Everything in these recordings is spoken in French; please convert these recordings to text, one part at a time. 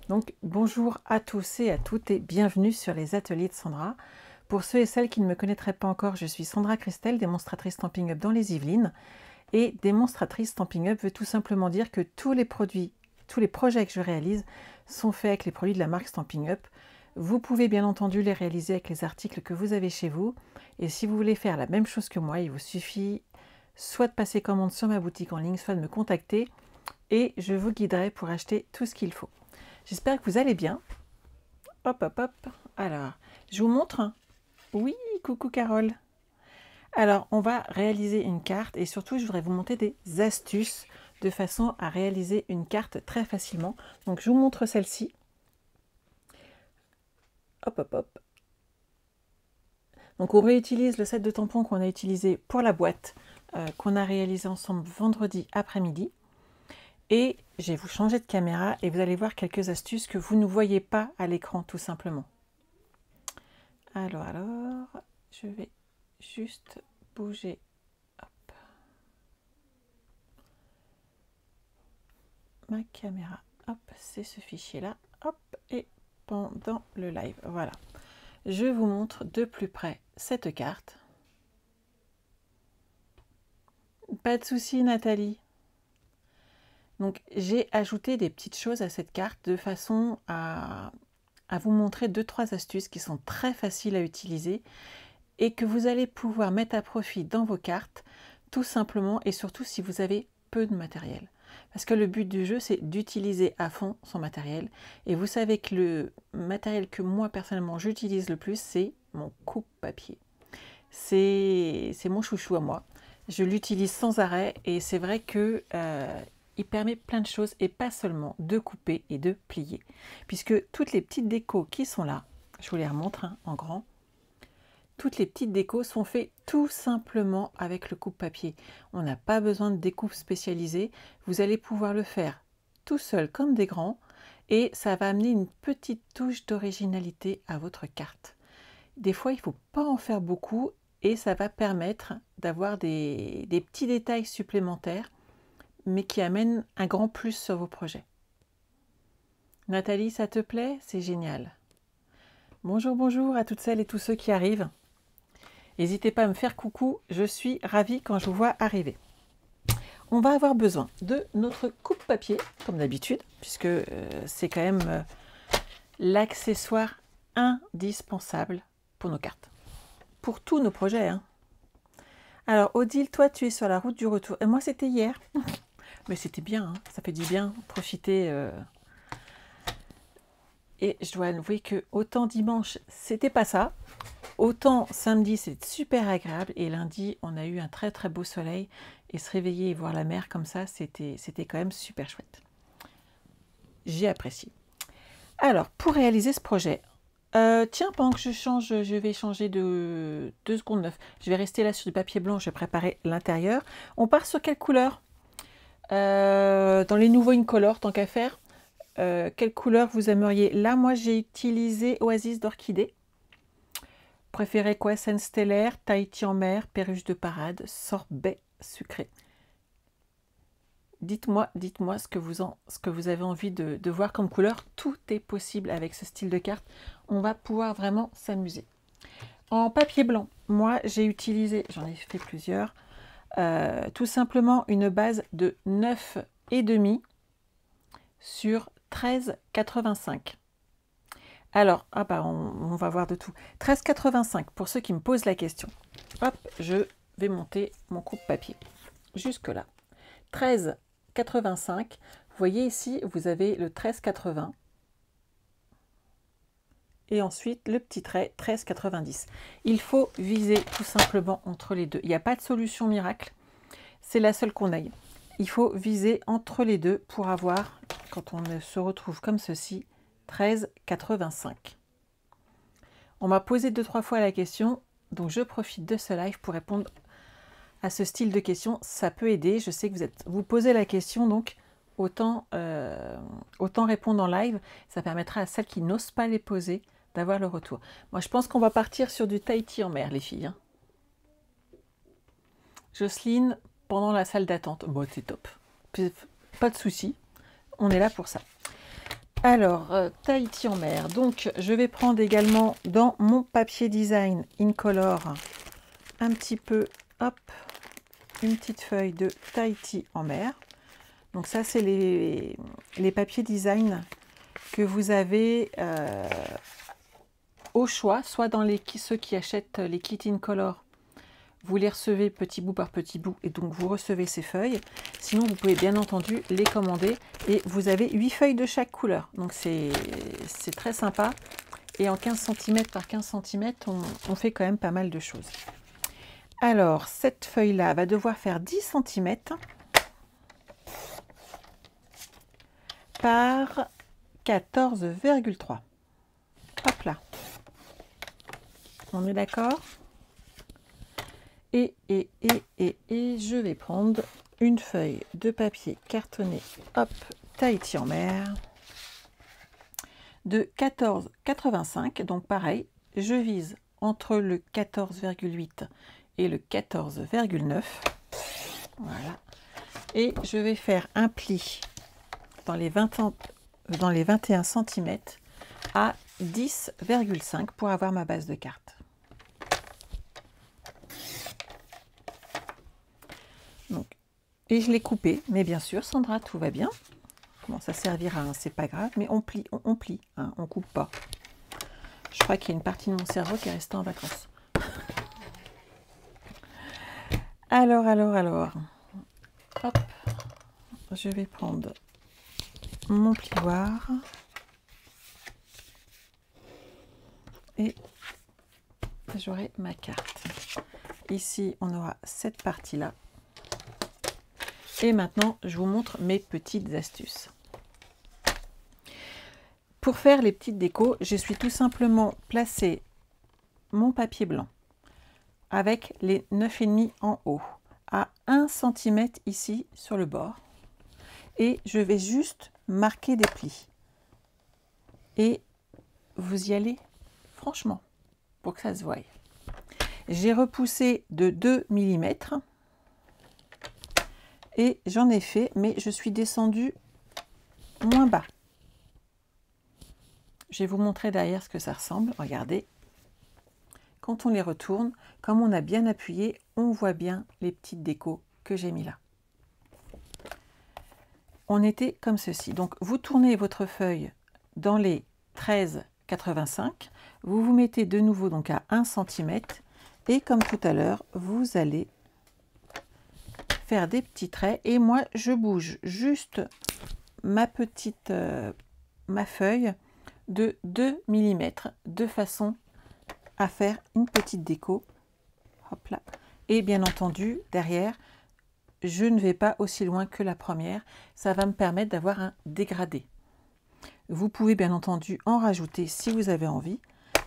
Donc bonjour à tous et à toutes et bienvenue sur les ateliers de Sandra. Pour ceux et celles qui ne me connaîtraient pas encore, je suis Sandra Christel, démonstratrice Stampin' Up dans les Yvelines. Et démonstratrice Stampin' Up veut tout simplement dire que tous les projets que je réalise sont faits avec les produits de la marque Stampin' Up. Vous pouvez bien entendu les réaliser avec les articles que vous avez chez vous. Et si vous voulez faire la même chose que moi, il vous suffit soit de passer commande sur ma boutique en ligne, soit de me contacter et je vous guiderai pour acheter tout ce qu'il faut. J'espère que vous allez bien. Hop, hop, hop. Alors, je vous montre. Oui, coucou Carole. Alors, on va réaliser une carte et surtout, je voudrais vous montrer des astuces de façon à réaliser une carte très facilement. Donc, je vous montre celle-ci. Hop, hop, hop. Donc, on réutilise le set de tampons qu'on a utilisé pour la boîte qu'on a réalisé ensemble vendredi après-midi. Et je vais vous changer de caméra et vous allez voir quelques astuces que vous ne voyez pas à l'écran tout simplement. Alors, je vais juste bouger. Hop. Ma caméra, hop, c'est ce fichier-là. Hop, et pendant le live, voilà. Je vous montre de plus près cette carte. Pas de souci, Nathalie. Donc, j'ai ajouté des petites choses à cette carte de façon à vous montrer 2-3 astuces qui sont très faciles à utiliser et que vous allez pouvoir mettre à profit dans vos cartes, tout simplement et surtout si vous avez peu de matériel. Parce que le but du jeu, c'est d'utiliser à fond son matériel. Et vous savez que le matériel que moi, personnellement, j'utilise le plus, c'est mon coupe-papier. C'est mon chouchou à moi. Je l'utilise sans arrêt et c'est vrai que il permet plein de choses et pas seulement de couper et de plier. Puisque toutes les petites décos qui sont là, je vous les remontre en grand, toutes les petites décos sont faites tout simplement avec le coupe-papier. On n'a pas besoin de découpe spécialisée. Vous allez pouvoir le faire tout seul comme des grands et ça va amener une petite touche d'originalité à votre carte. Des fois, il ne faut pas en faire beaucoup et ça va permettre d'avoir des petits détails supplémentaires mais qui amènent un grand plus sur vos projets. Nathalie, ça te plaît? C'est génial. Bonjour, bonjour à toutes celles et tous ceux qui arrivent. N'hésitez pas à me faire coucou, je suis ravie quand je vous vois arriver. On va avoir besoin de notre coupe-papier, comme d'habitude, puisque c'est quand même l'accessoire indispensable pour nos cartes. Pour tous nos projets. Hein. Alors, Odile, toi, tu es sur la route du retour. Et moi, c'était hier. Mais c'était bien, hein. Ça fait du bien, profiter. Et je dois avouer que autant dimanche, c'était pas ça. Autant samedi, c'était super agréable. Et lundi, on a eu un très très beau soleil. Et se réveiller et voir la mer comme ça, c'était quand même super chouette. J'ai apprécié. Alors, pour réaliser ce projet, tiens, pendant que je vais changer de 2 secondes 9. Je vais rester là sur du papier blanc, je vais préparer l'intérieur. On part sur quelle couleur? Dans les nouveaux Incolor, tant qu'à faire. Quelle couleur vous aimeriez? Là, moi, j'ai utilisé Oasis d'Orchidée. Préférez quoi? Scène stellaire, Tahiti en mer, perruche de parade, sorbet sucré. Dites-moi ce que vous avez envie de voir comme couleur. Tout est possible avec ce style de carte. On va pouvoir vraiment s'amuser. En papier blanc, moi, j'ai utilisé, j'en ai fait plusieurs, tout simplement une base de 9,5 sur 13,85. Alors, on va voir de tout. 13,85 pour ceux qui me posent la question. Hop, je vais monter mon coupe-papier. Jusque là. 13,85. Vous voyez ici, vous avez le 13,80. Et ensuite, le petit trait 13,90. Il faut viser tout simplement entre les deux. Il n'y a pas de solution miracle. C'est la seule qu'on aille. Il faut viser entre les deux pour avoir, quand on se retrouve comme ceci, 13,85. On m'a posé 2-3 fois la question, donc je profite de ce live pour répondre à ce style de questions. Ça peut aider, je sais que vous posez la question, donc autant répondre en live. Ça permettra à celles qui n'osent pas les poser d'avoir le retour. Moi, je pense qu'on va partir sur du Tahiti en mer, les filles. Hein. Jocelyne, pendant la salle d'attente, bon, c'est top. Pas de souci, on est là pour ça. Alors, Tahiti en mer. Donc, je vais prendre également dans mon papier design Incolor un petit peu, hop, une petite feuille de Tahiti en mer. Donc ça, c'est les papiers design que vous avez au choix, soit dans ceux qui achètent les kits Incolor. Vous les recevez petit bout par petit bout et donc vous recevez ces feuilles. Sinon, vous pouvez bien entendu les commander et vous avez 8 feuilles de chaque couleur. Donc c'est très sympa. Et en 15 cm par 15 cm, on fait quand même pas mal de choses. Alors, cette feuille-là va devoir faire 10 cm par 14,3. Hop là. On est d'accord ? Et je vais prendre une feuille de papier cartonné, hop, Tahiti en mer, de 14,85. Donc pareil, je vise entre le 14,8 et le 14,9. Voilà. Et je vais faire un pli dans les 21 cm à 10,5 pour avoir ma base de carte. Donc, et je l'ai coupé, mais bien sûr, Sandra, tout va bien. Bon, ça servira, hein, c'est pas grave, mais on plie, hein, on coupe pas. Je crois qu'il y a une partie de mon cerveau qui est restée en vacances. Alors. Hop, je vais prendre mon plioir et j'aurai ma carte. Ici, on aura cette partie-là. Et maintenant, je vous montre mes petites astuces. Pour faire les petites décos, je suis tout simplement placé mon papier blanc avec les 9,5 en haut à 1 cm ici sur le bord. Et je vais juste marquer des plis. Et vous y allez franchement pour que ça se voie. J'ai repoussé de 2 mm. Et j'en ai fait, mais je suis descendue moins bas. Je vais vous montrer derrière ce que ça ressemble. Regardez. Quand on les retourne, comme on a bien appuyé, on voit bien les petites décos que j'ai mis là. On était comme ceci. Donc, vous tournez votre feuille dans les 13,85. Vous vous mettez de nouveau donc à 1 cm. Et comme tout à l'heure, vous allez faire des petits traits et moi je bouge juste ma feuille de 2 mm de façon à faire une petite déco. Hop là. Et bien entendu derrière je ne vais pas aussi loin que la première, ça va me permettre d'avoir un dégradé. Vous pouvez bien entendu en rajouter si vous avez envie.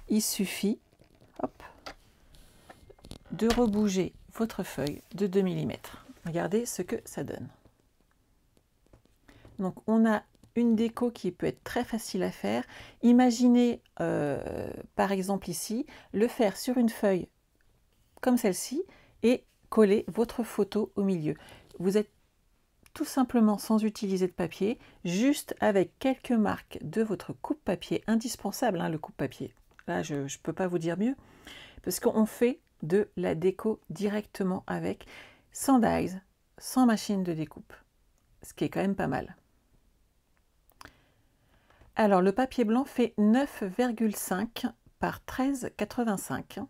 Il suffit, hop, de rebouger votre feuille de 2 mm. Regardez ce que ça donne. Donc on a une déco qui peut être très facile à faire. Imaginez par exemple ici, le faire sur une feuille comme celle-ci et coller votre photo au milieu. Vous êtes tout simplement sans utiliser de papier, juste avec quelques marques de votre coupe-papier, indispensable hein, le coupe-papier. Là je ne peux pas vous dire mieux, parce qu'on fait de la déco directement avec, sans dies, sans machine de découpe, ce qui est quand même pas mal. Alors le papier blanc fait 9,5 par 13,85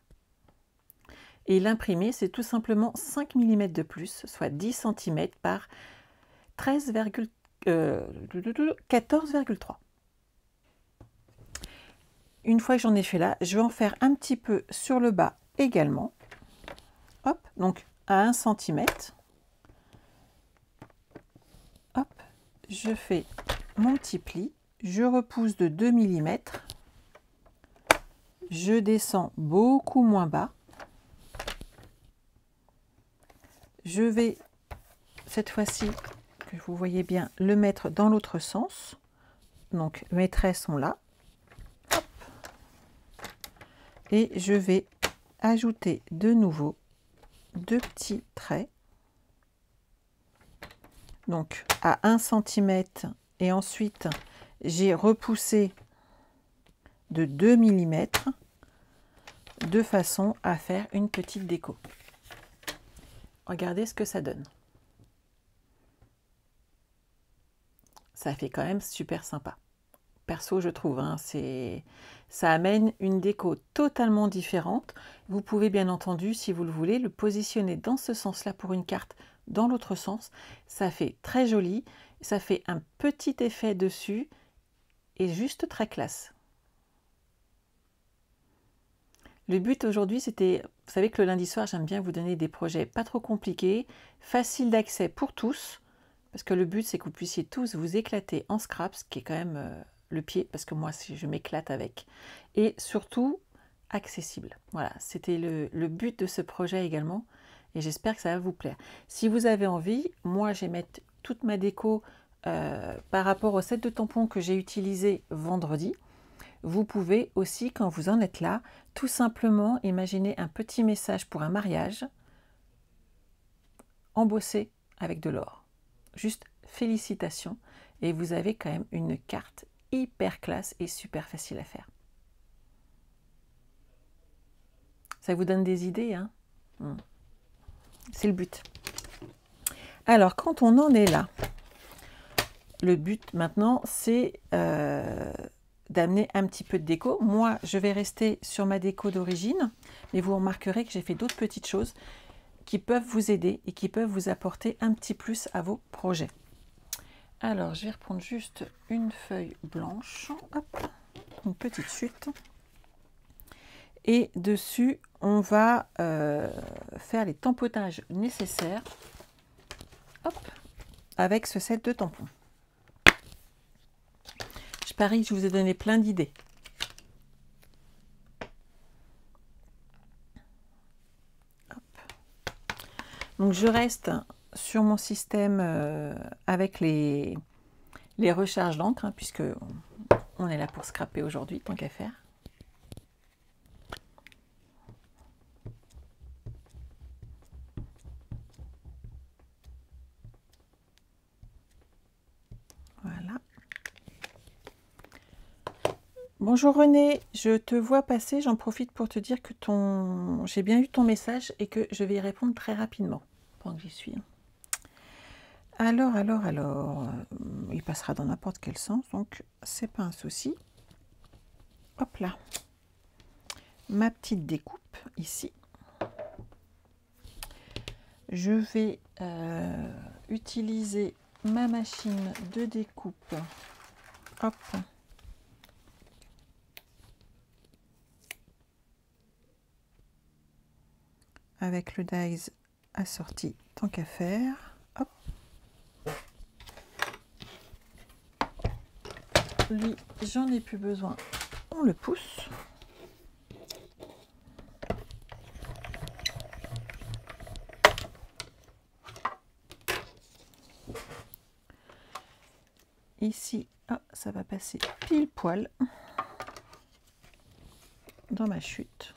et l'imprimé c'est tout simplement 5 mm de plus, soit 10 cm par 14,3. Une fois que j'en ai fait là, je vais en faire un petit peu sur le bas également. Hop, donc à 1 cm. Hop, je fais mon petit pli, je repousse de 2 mm, je descends beaucoup moins bas. Je vais cette fois-ci, que vous voyez bien, le mettre dans l'autre sens. Donc mes traits sont là. Hop. Et je vais ajouter de nouveau 2 petits traits. Donc à 1 cm et ensuite j'ai repoussé de 2 mm de façon à faire une petite déco. Regardez ce que ça donne. Ça fait quand même super sympa. Perso, je trouve, hein, ça amène une déco totalement différente. Vous pouvez bien entendu, si vous le voulez, le positionner dans ce sens-là pour une carte, dans l'autre sens. Ça fait très joli, ça fait un petit effet dessus et juste très classe. Le but aujourd'hui, c'était, vous savez que le lundi soir, j'aime bien vous donner des projets pas trop compliqués, faciles d'accès pour tous, parce que le but, c'est que vous puissiez tous vous éclater en scrap, ce qui est quand même le pied, parce que moi, je m'éclate avec, et surtout accessible. Voilà, c'était le but de ce projet également, et j'espère que ça va vous plaire. Si vous avez envie, moi, je vais mettre toute ma déco par rapport au set de tampons que j'ai utilisé vendredi. Vous pouvez aussi, quand vous en êtes là, tout simplement imaginer un petit message pour un mariage embossé avec de l'or. Juste félicitations, et vous avez quand même une carte hyper classe et super facile à faire. Ça vous donne des idées, hein? C'est le but. Alors, quand on en est là, le but maintenant, c'est d'amener un petit peu de déco. Moi, je vais rester sur ma déco d'origine, mais vous remarquerez que j'ai fait d'autres petites choses qui peuvent vous aider et qui peuvent vous apporter un petit plus à vos projets. Alors, je vais reprendre juste une feuille blanche, hop, une petite chute. Et dessus, on va faire les tamponnages nécessaires, hop, avec ce set de tampons. Je parie que je vous ai donné plein d'idées. Donc, je reste sur mon système avec les recharges d'encre, hein, puisque on est là pour scraper aujourd'hui, tant qu'à faire. Voilà. Bonjour René, je te vois passer, j'en profite pour te dire que j'ai bien eu ton message et que je vais y répondre très rapidement, pendant que j'y suis. Alors, il passera dans n'importe quel sens, donc c'est pas un souci. Hop là, ma petite découpe ici. Je vais utiliser ma machine de découpe. Hop. Avec le dies assorti, tant qu'à faire. Hop. Lui, j'en ai plus besoin. On le pousse. Ici, ah, ça va passer pile poil dans ma chute.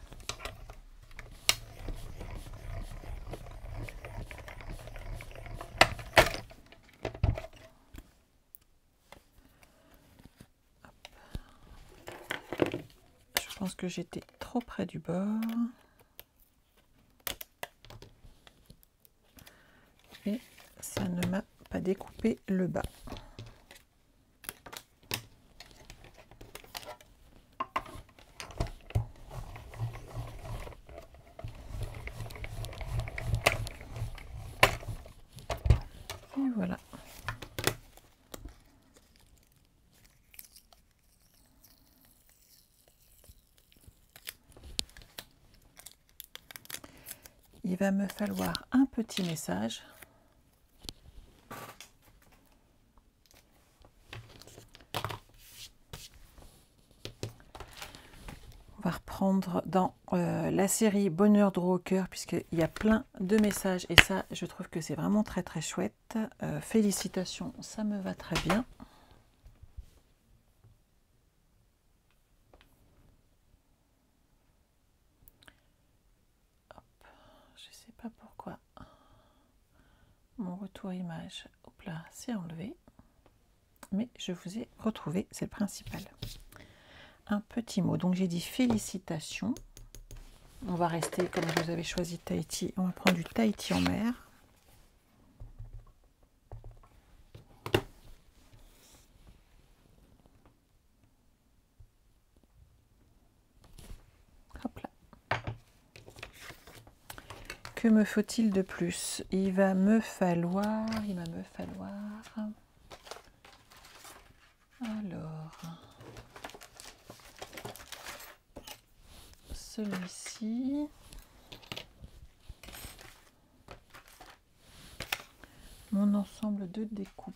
Je pense que j'étais trop près du bord. Et ça ne m'a pas découpé le bas. Et voilà. Il va me falloir un petit message. On va reprendre dans la série Bonheur Draw au cœur, puisqu'il y a plein de messages et ça, je trouve que c'est vraiment très très chouette. Félicitations, ça me va très bien. Hop, je sais pas pourquoi mon retour image, hop là, c'est enlevé. mais je vous ai retrouvé, c'est le principal. Un petit mot, donc j'ai dit félicitations. On va rester, comme vous avez choisi Tahiti, on va prendre du Tahiti en mer. Hop là. Que me faut-il de plus? Il va me falloir... Alors... celui-ci... Mon ensemble de découpe.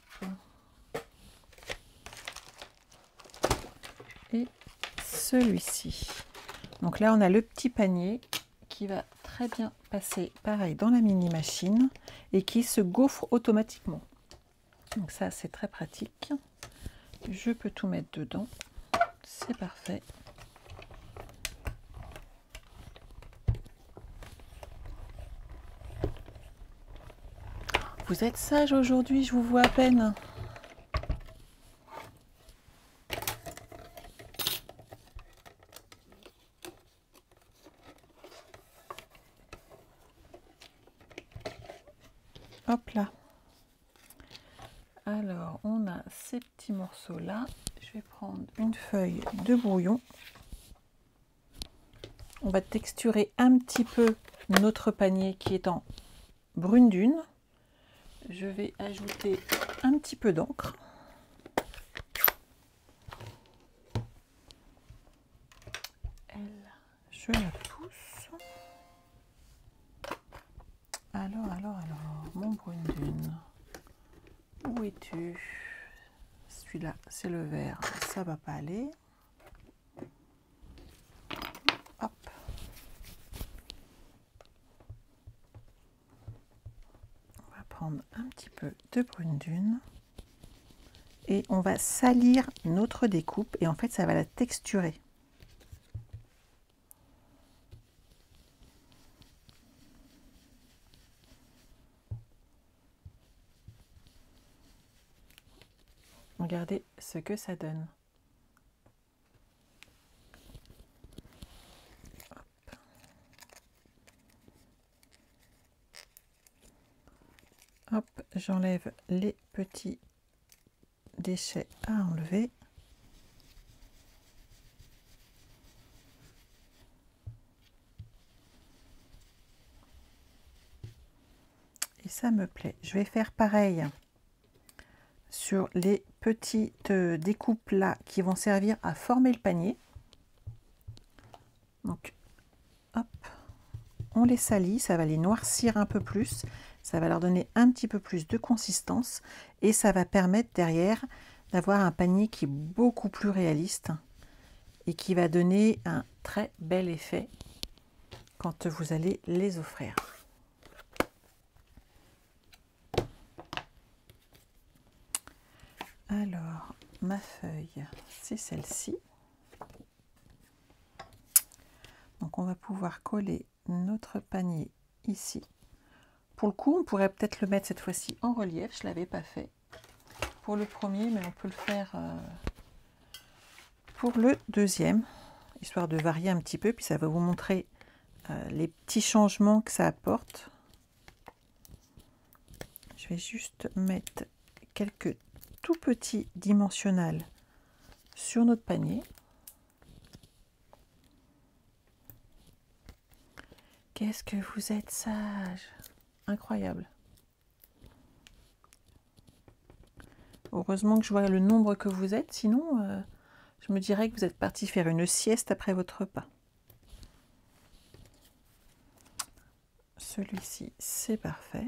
Et celui-ci. Donc là, on a le petit panier qui va très bien passer, pareil, dans la mini machine et qui se gaufre automatiquement. Donc ça, c'est très pratique. Je peux tout mettre dedans. C'est parfait. Vous êtes sage aujourd'hui, je vous vois à peine. Hop là. Alors, on a ces petits morceaux là. Je vais prendre une feuille de brouillon. On va texturer un petit peu notre panier qui est en brune dune. Je vais ajouter un petit peu d'encre. Je la pousse. Alors, mon brune dune. Où es-tu? Celui-là, c'est le vert, ça va pas aller. Hop. On va prendre un petit peu de brune dune. Et on va salir notre découpe et en fait, ça va la texturer. Regardez ce que ça donne. Hop. Hop, j'enlève les petits déchets à enlever. Et ça me plaît. Je vais faire pareil sur les petites découpes là qui vont servir à former le panier. Donc, hop, on les salit, ça va les noircir un peu plus, ça va leur donner un petit peu plus de consistance et ça va permettre derrière d'avoir un panier qui est beaucoup plus réaliste et qui va donner un très bel effet quand vous allez les offrir. Alors, ma feuille, c'est celle-ci. Donc, on va pouvoir coller notre panier ici. Pour le coup, on pourrait peut-être le mettre cette fois-ci en relief. Je ne l'avais pas fait pour le premier, mais on peut le faire pour le deuxième, histoire de varier un petit peu. Puis ça va vous montrer les petits changements que ça apporte. Je vais juste mettre quelques tout petits dimensionnels sur notre panier. Qu'est-ce que vous êtes sage! Incroyable. Heureusement que je vois le nombre que vous êtes, sinon je me dirais que vous êtes parti faire une sieste après votre repas. Celui-ci, c'est parfait.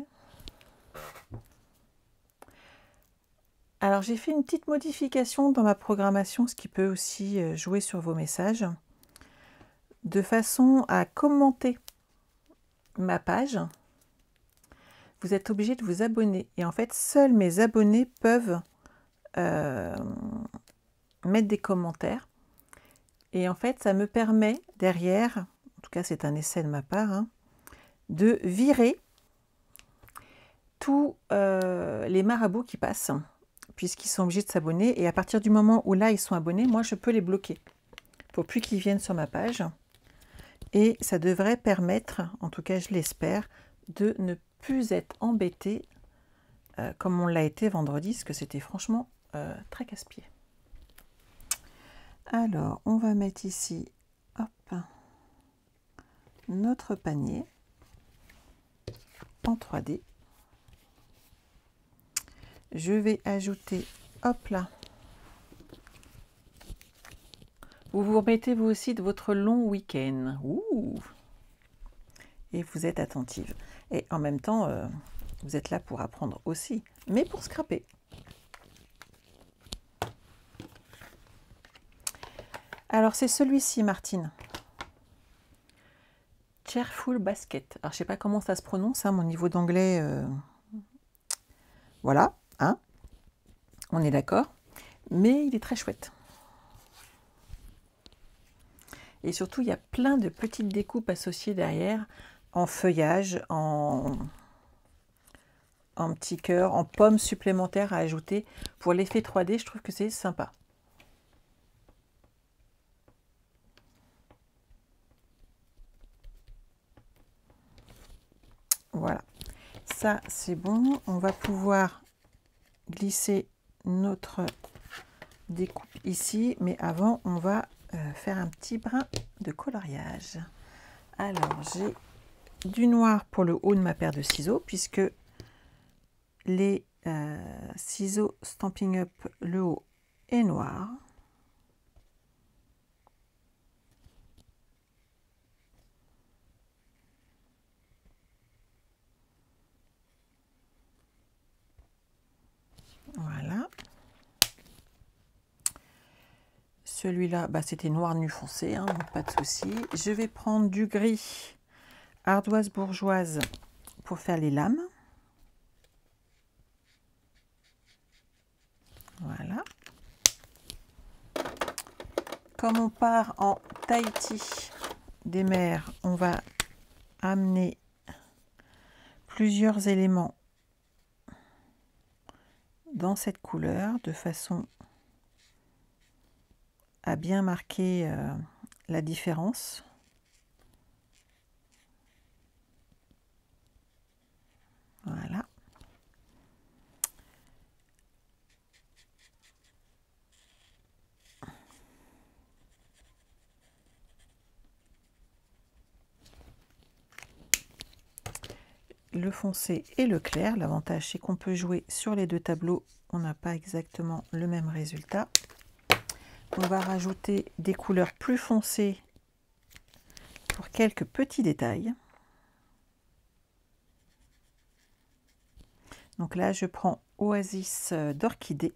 Alors j'ai fait une petite modification dans ma programmation, ce qui peut aussi jouer sur vos messages, de façon à commenter ma page. Vous êtes obligé de vous abonner et en fait seuls mes abonnés peuvent mettre des commentaires et en fait ça me permet derrière, en tout cas c'est un essai de ma part, hein, de virer tous les marabouts qui passent, puisqu'ils sont obligés de s'abonner. Et à partir du moment où là, ils sont abonnés, moi, je peux les bloquer. Il ne faut plus qu'ils viennent sur ma page. Et ça devrait permettre, en tout cas je l'espère, de ne plus être embêté comme on l'a été vendredi, parce que c'était franchement très casse-pied. Alors, on va mettre ici, hop, notre panier en 3D. Je vais ajouter, hop là, vous vous remettez vous aussi de votre long week-end. Ouh. Et vous êtes attentive. Et en même temps, vous êtes là pour apprendre aussi, mais pour scraper. Alors c'est celui-ci, Martine. Cheerful Basket. Alors je sais pas comment ça se prononce, hein, mon niveau d'anglais. Voilà, hein. On est d'accord. Mais il est très chouette. Et surtout, il y a plein de petites découpes associées derrière, en feuillage, en petits cœurs, en pommes supplémentaires à ajouter. Pour l'effet 3D, je trouve que c'est sympa. Voilà, ça c'est bon. On va pouvoir glisser notre découpe ici, mais avant, on va faire un petit brin de coloriage. Alors, j'ai du noir pour le haut de ma paire de ciseaux, puisque les ciseaux Stampin' Up, le haut est noir. Voilà. Celui-là, bah, c'était noir nu foncé, hein, donc pas de souci. Je vais prendre du gris ardoise bourgeoise pour faire les lames. Voilà. Comme on part en Tahiti des mers, on va amener plusieurs éléments dans cette couleur de façon à bien marquer la différence. Voilà. Le foncé et le clair. L'avantage, c'est qu'on peut jouer sur les deux tableaux. On n'a pas exactement le même résultat. On va rajouter des couleurs plus foncées pour quelques petits détails. Donc là, je prends Oasis d'orchidée.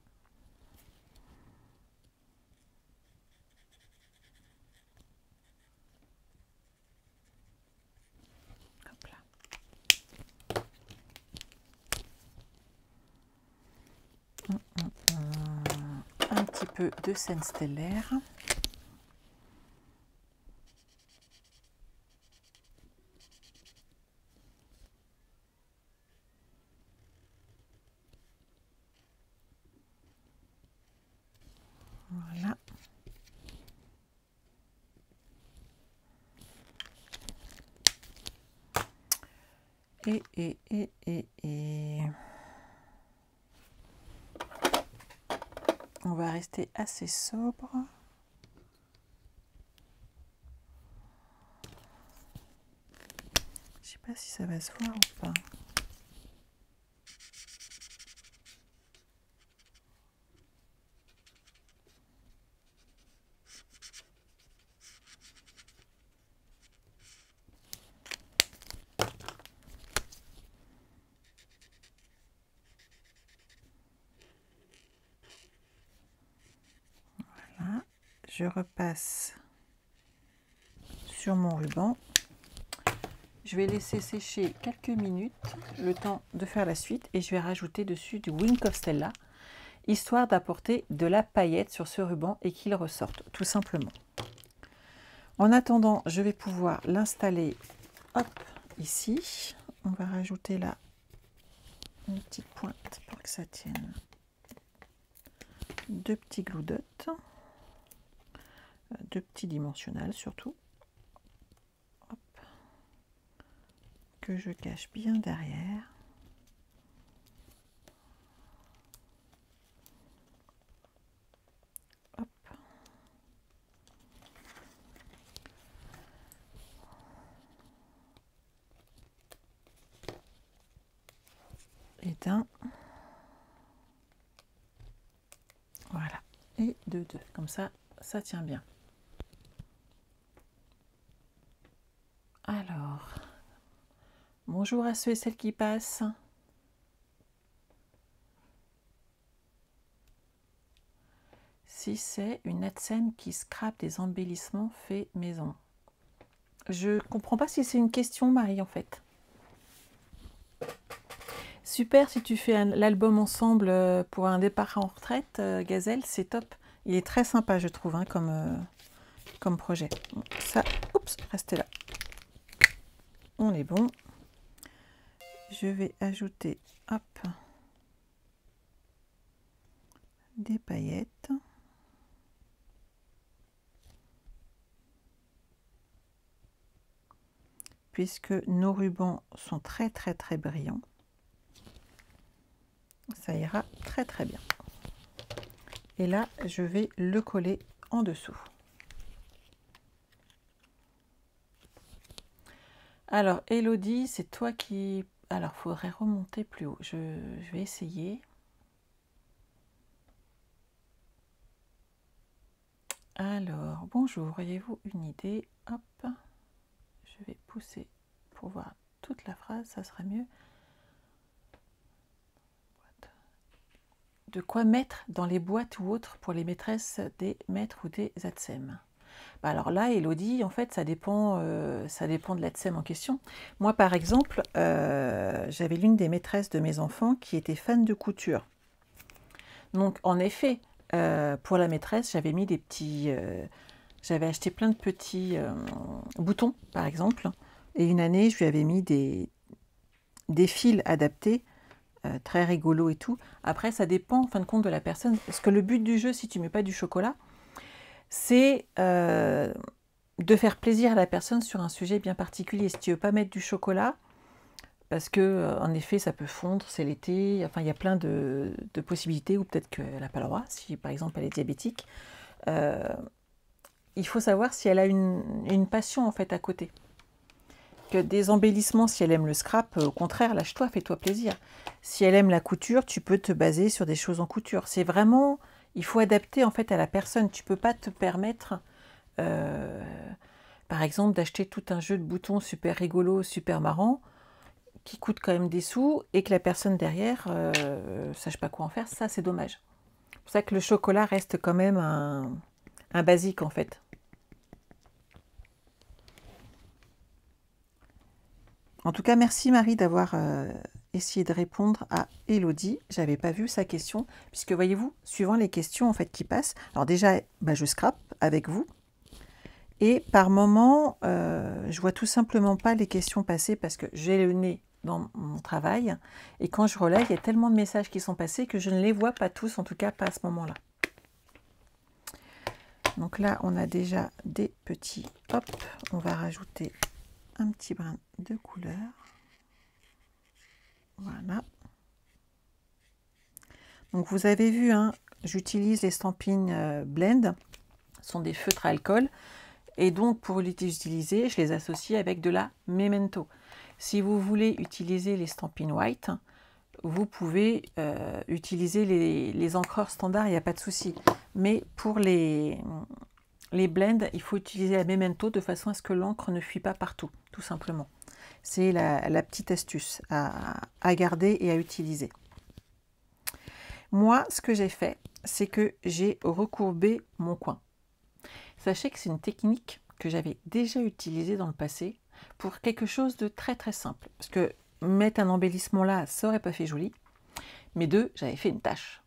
Hop là. Un petit peu de scène stellaire. Voilà. Et on va rester assez sobre. Je sais pas si ça va se voir ou pas. Voilà. Je repasse sur mon ruban. Je vais laisser sécher quelques minutes, le temps de faire la suite, et je vais rajouter dessus du Wink of Stella, histoire d'apporter de la paillette sur ce ruban et qu'il ressorte, tout simplement. En attendant, je vais pouvoir l'installer, hop, ici. On va rajouter là une petite pointe pour que ça tienne 2 petits glue dots, 2 petits dimensionnels surtout, hop, que je cache bien derrière. Hop. Et d'un. Voilà. Et de 2. Comme ça, ça tient bien. Alors, bonjour à ceux et celles qui passent. Si c'est une AdSem qui scrape des embellissements faits maison. Je comprends pas si c'est une question, Marie, en fait. Super si tu fais l'album ensemble pour un départ en retraite, Gazelle, c'est top. Il est très sympa, je trouve, hein, comme projet. Ça, oups, restez là. On est bon. Je vais ajouter, hop, des paillettes. Puisque nos rubans sont très brillants, ça ira très bien. Et là, je vais le coller en dessous. Alors, Elodie, c'est toi qui... Alors, il faudrait remonter plus haut. Je vais essayer. Alors, bonjour, auriez-vous une idée? Hop, je vais pousser pour voir toute la phrase, ça sera mieux. De quoi mettre dans les boîtes ou autres pour les maîtresses des maîtres ou des AdSem? Bah alors là, Elodie, en fait, ça dépend de l'AdSem en question. Moi, par exemple, j'avais l'une des maîtresses de mes enfants qui était fan de couture. Donc, en effet, pour la maîtresse, j'avais mis des petits... j'avais acheté plein de petits boutons, par exemple. Et une année, je lui avais mis des fils adaptés, très rigolos et tout. Après, ça dépend, en fin de compte, de la personne. Parce que le but du jeu, si tu ne mets pas du chocolat, c'est de faire plaisir à la personne sur un sujet bien particulier. Si tu ne veux pas mettre du chocolat, parce que en effet ça peut fondre, c'est l'été, enfin il y a plein de possibilités, ou peut-être qu'elle n'a pas le droit, si par exemple elle est diabétique. Il faut savoir si elle a une passion en fait à côté. Que des embellissements, si elle aime le scrap, au contraire, lâche-toi, fais-toi plaisir. Si elle aime la couture, tu peux te baser sur des choses en couture. C'est vraiment... Il faut adapter en fait à la personne. Tu ne peux pas te permettre, par exemple, d'acheter tout un jeu de boutons super rigolo, super marrant, qui coûte quand même des sous, et que la personne derrière sache pas quoi en faire. Ça, c'est dommage. C'est pour ça que le chocolat reste quand même un basique en fait. En tout cas, merci Marie d'avoir essayé de répondre à Elodie. J'avais pas vu sa question, puisque voyez-vous, suivant les questions en fait qui passent, alors déjà, bah, je scrape avec vous, et par moment, je vois tout simplement pas les questions passer parce que j'ai le nez dans mon travail, et quand je relève, il y a tellement de messages qui sont passés que je ne les vois pas tous, en tout cas pas à ce moment-là. Donc là, on a déjà des petits, hop, on va rajouter un petit brin de couleur. Voilà. Donc vous avez vu, hein, j'utilise les Stampin' Blend, ce sont des feutres à alcool, et donc pour les utiliser, je les associe avec de la Memento. Si vous voulez utiliser les Stampin' White, vous pouvez utiliser les encreurs standards, il n'y a pas de souci. Mais pour les blends, il faut utiliser la Memento de façon à ce que l'encre ne fuit pas partout, tout simplement. C'est la petite astuce à garder et à utiliser. Moi, ce que j'ai fait, c'est que j'ai recourbé mon coin. Sachez que c'est une technique que j'avais déjà utilisée dans le passé pour quelque chose de très simple. Parce que mettre un embellissement là, ça n'aurait pas fait joli. Mais deux, j'avais fait une tache.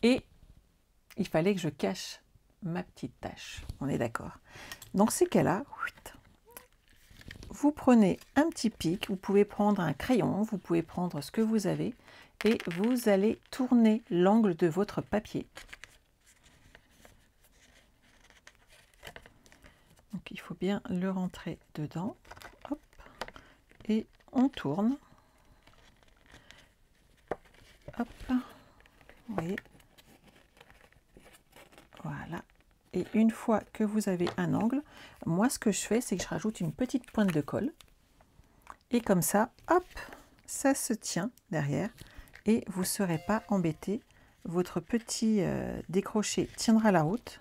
Et il fallait que je cache ma petite tache. On est d'accord. Dans ces cas-là, vous prenez un petit pic, vous pouvez prendre un crayon, vous pouvez prendre ce que vous avez, et vous allez tourner l'angle de votre papier Donc il faut bien le rentrer dedans. Hop. Et on tourne. Hop. Vous voyez. Voilà. Et une fois que vous avez un angle, moi ce que je fais, c'est que je rajoute une petite pointe de colle. Et comme ça, hop, ça se tient derrière et vous ne serez pas embêté. Votre petit décroché tiendra la route.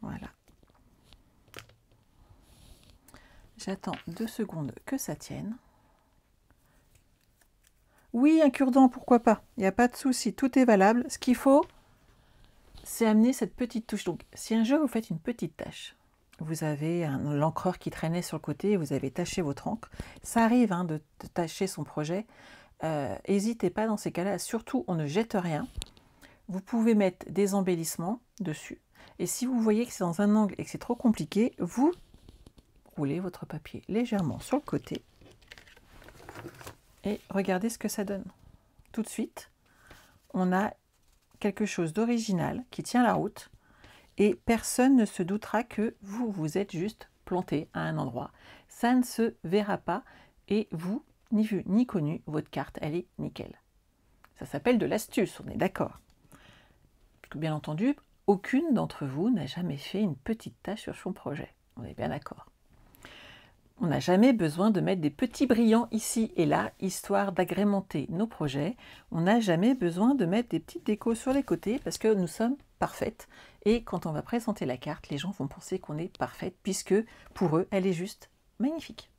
Voilà. J'attends 2 secondes que ça tienne. Oui, un cure-dent, pourquoi pas? Il n'y a pas de souci, tout est valable. Ce qu'il faut, c'est amener cette petite touche. Donc, si un jour vous faites une petite tache, vous avez l'encreur qui traînait sur le côté, vous avez taché votre encre, ça arrive hein, de tacher son projet. N'hésitez pas dans ces cas-là, surtout on ne jette rien. Vous pouvez mettre des embellissements dessus. Et si vous voyez que c'est dans un angle et que c'est trop compliqué, vous roulez votre papier légèrement sur le côté et regardez ce que ça donne. Tout de suite, on a quelque chose d'original qui tient la route et personne ne se doutera que vous vous êtes juste planté à un endroit. Ça ne se verra pas et vous, ni vu ni connu, votre carte, elle est nickel. Ça s'appelle de l'astuce, on est d'accord. Parce que bien entendu, aucune d'entre vous n'a jamais fait une petite tâche sur son projet. On est bien d'accord. On n'a jamais besoin de mettre des petits brillants ici et là, histoire d'agrémenter nos projets. On n'a jamais besoin de mettre des petites décos sur les côtés parce que nous sommes parfaites. Et quand on va présenter la carte, les gens vont penser qu'on est parfaite puisque pour eux, elle est juste magnifique.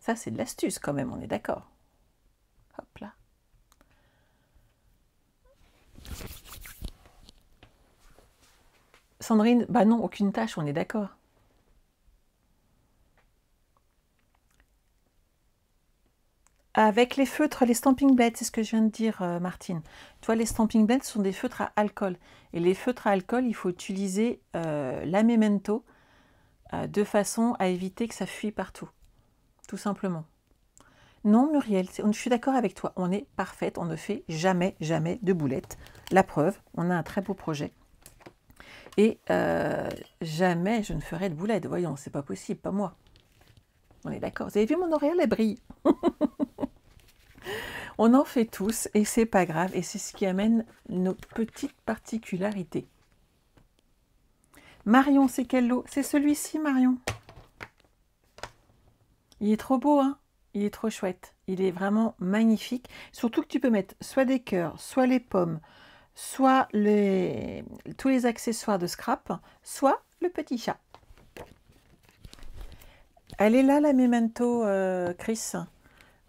Ça, c'est de l'astuce quand même, on est d'accord. Hop là. Sandrine, bah non, aucune tâche, on est d'accord. Avec les feutres, les stamping blades, c'est ce que je viens de dire, Martine. Tu vois, les stamping blades sont des feutres à alcool. Et les feutres à alcool, il faut utiliser la Memento de façon à éviter que ça fuit partout. Tout simplement. Non, Muriel, je suis d'accord avec toi. On est parfaite, on ne fait jamais, jamais de boulettes. La preuve, on a un très beau projet. Et jamais je ne ferai de boulettes. Voyons, c'est pas possible, pas moi. On est d'accord. Vous avez vu mon L'Oréal, elle brille. On en fait tous et c'est pas grave. Et c'est ce qui amène nos petites particularités. Marion, c'est quel lot? C'est celui-ci, Marion. Il est trop beau, hein? Il est trop chouette. Il est vraiment magnifique. Surtout que tu peux mettre soit des cœurs, soit les pommes, soit tous les accessoires de scrap, soit le petit chat. Elle est là, la Memento, Chris.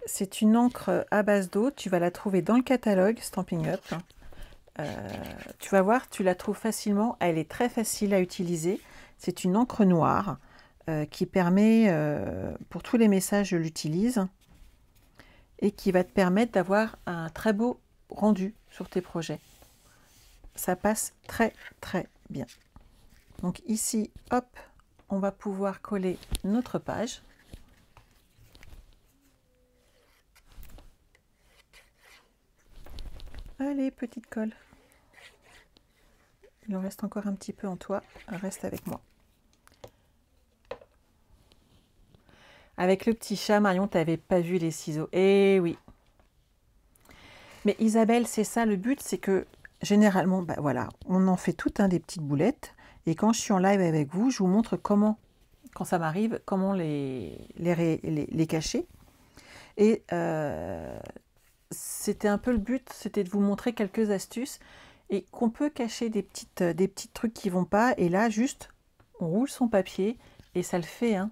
C'est une encre à base d'eau. Tu vas la trouver dans le catalogue Stampin' Up. Tu vas voir, tu la trouves facilement. Elle est très facile à utiliser. C'est une encre noire qui permet, pour tous les messages, je l'utilise, et qui va te permettre d'avoir un très beau rendu sur tes projets. Ça passe très très bien. Donc ici, hop, on va pouvoir coller notre page. Allez, petite colle. Il en reste encore un petit peu en toi. Reste avec moi. Avec le petit chat, Marion, tu n'avais pas vu les ciseaux. Eh oui. Mais Isabelle, c'est ça le but, c'est que généralement, bah voilà, on en fait tout un des petites boulettes. Et quand je suis en live avec vous, je vous montre comment, quand ça m'arrive, comment les cacher. Et c'était un peu le but, c'était de vous montrer quelques astuces et qu'on peut cacher des petits trucs qui vont pas. Et là, juste, on roule son papier et ça le fait, hein.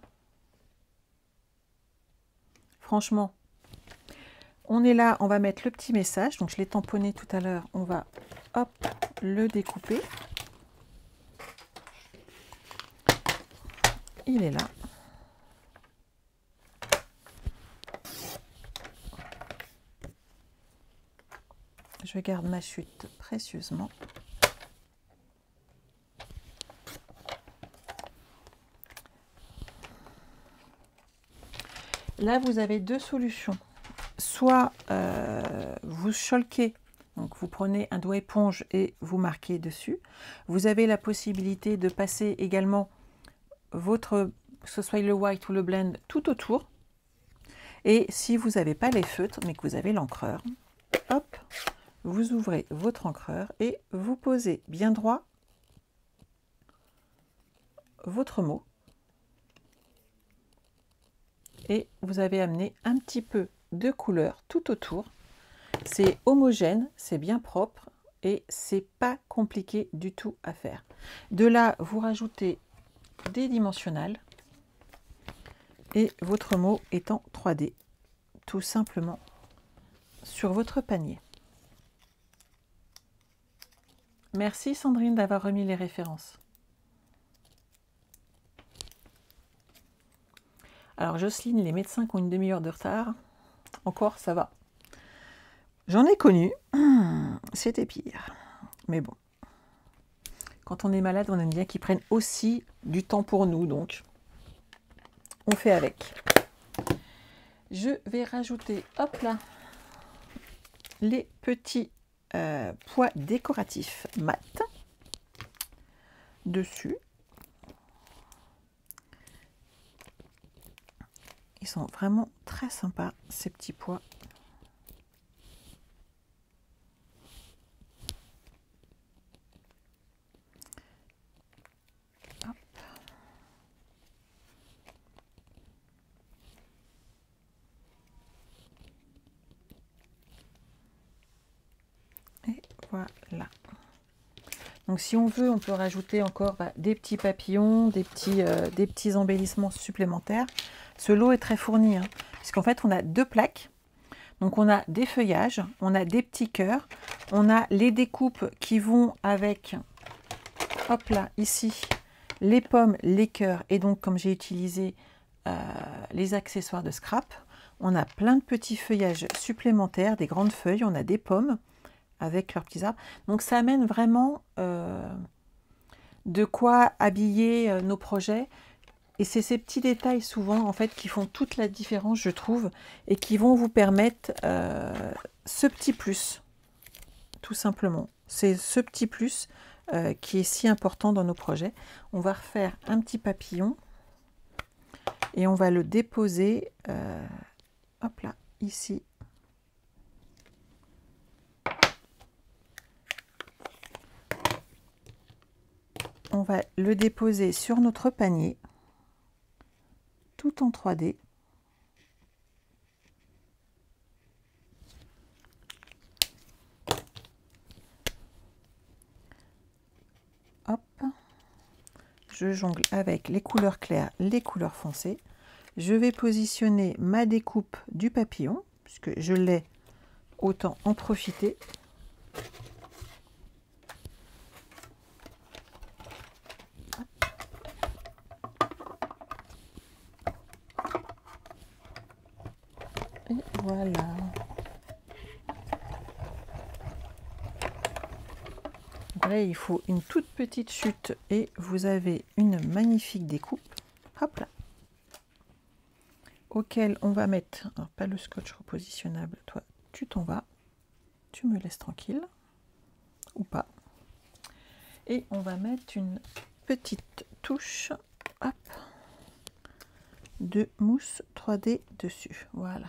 Franchement, on est là, on va mettre le petit message. Donc, je l'ai tamponné tout à l'heure. On va, hop, le découper. Il est là. Je garde ma chute précieusement. Là, vous avez deux solutions. Soit vous cholquez Donc vous prenez un doigt éponge et vous marquez dessus. Vous avez la possibilité de passer également votre, que ce soit le white ou le blend, tout autour. Et si vous n'avez pas les feutres, mais que vous avez l'encreur, hop, vous ouvrez votre encreur et vous posez bien droit votre mot. Et vous avez amené un petit peu de couleur tout autour. C'est homogène, c'est bien propre et c'est pas compliqué du tout à faire. De là, vous rajoutez des dimensionnels et votre mot est en 3D, tout simplement sur votre panier. Merci Sandrine d'avoir remis les références. Alors Jocelyne, les médecins qui ont une demi-heure de retard, encore ça va. J'en ai connu, c'était pire. Mais bon, quand on est malade, on aime bien qu'ils prennent aussi du temps pour nous, donc on fait avec. Je vais rajouter, hop là, les petits pois décoratifs mat dessus. Ils sont vraiment très sympas, ces petits pois. Hop. Et voilà. Donc si on veut, on peut rajouter encore des petits papillons, des petits embellissements supplémentaires. Ce lot est très fourni, hein, puisqu'en fait on a deux plaques. Donc on a des feuillages, on a des petits cœurs, on a les découpes qui vont avec, hop là, ici, les pommes, les cœurs, et donc comme j'ai utilisé les accessoires de scrap, on a plein de petits feuillages supplémentaires, des grandes feuilles, on a des pommes avec leurs petits arbres. Donc ça amène vraiment de quoi habiller nos projets. Et c'est ces petits détails souvent en fait qui font toute la différence, je trouve, et qui vont vous permettre ce petit plus, tout simplement. C'est ce petit plus qui est si important dans nos projets. On va refaire un petit papillon et on va le déposer, hop là, ici. On va le déposer sur notre panier, tout en 3D. Hop. Je jongle avec les couleurs claires, les couleurs foncées. Je vais positionner ma découpe du papillon, puisque je l'ai, autant en profiter. Et voilà. Là, il faut une toute petite chute et vous avez une magnifique découpe. Hop là. Auquel on va mettre, alors pas le scotch repositionnable, toi tu t'en vas, tu me laisses tranquille, ou pas. Et on va mettre une petite touche, hop, de mousse 3D dessus, voilà.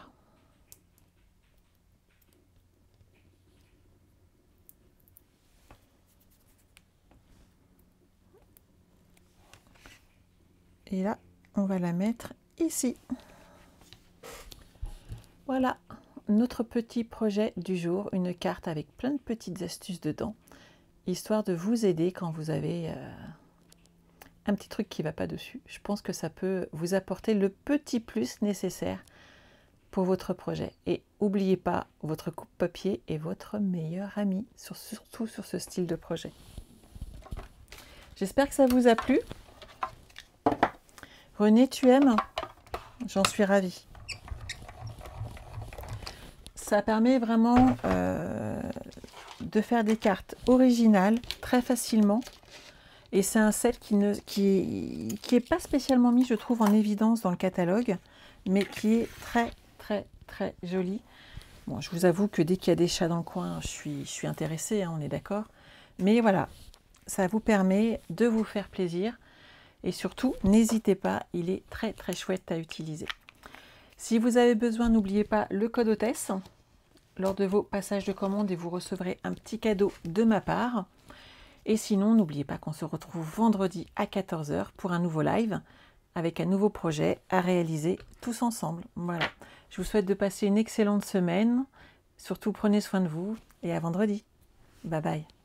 Et là, on va la mettre ici. Voilà, notre petit projet du jour, une carte avec plein de petites astuces dedans, histoire de vous aider quand vous avez un petit truc qui ne va pas dessus. Je pense que ça peut vous apporter le petit plus nécessaire pour votre projet. Et n'oubliez pas, votre coupe-papier est votre meilleur ami, surtout sur ce style de projet. J'espère que ça vous a plu. René, tu aimes? J'en suis ravie. Ça permet vraiment de faire des cartes originales très facilement. Et c'est un set qui est pas spécialement mis, je trouve, en évidence dans le catalogue, mais qui est très, très, très joli. Bon, je vous avoue que dès qu'il y a des chats dans le coin, je suis intéressée, hein, on est d'accord. Mais voilà, ça vous permet de vous faire plaisir. Et surtout, n'hésitez pas, il est très très chouette à utiliser. Si vous avez besoin, n'oubliez pas le code hôtesse lors de vos passages de commande et vous recevrez un petit cadeau de ma part. Et sinon, n'oubliez pas qu'on se retrouve vendredi à 14 h pour un nouveau live avec un nouveau projet à réaliser tous ensemble. Voilà. Je vous souhaite de passer une excellente semaine. Surtout, prenez soin de vous et à vendredi. Bye bye.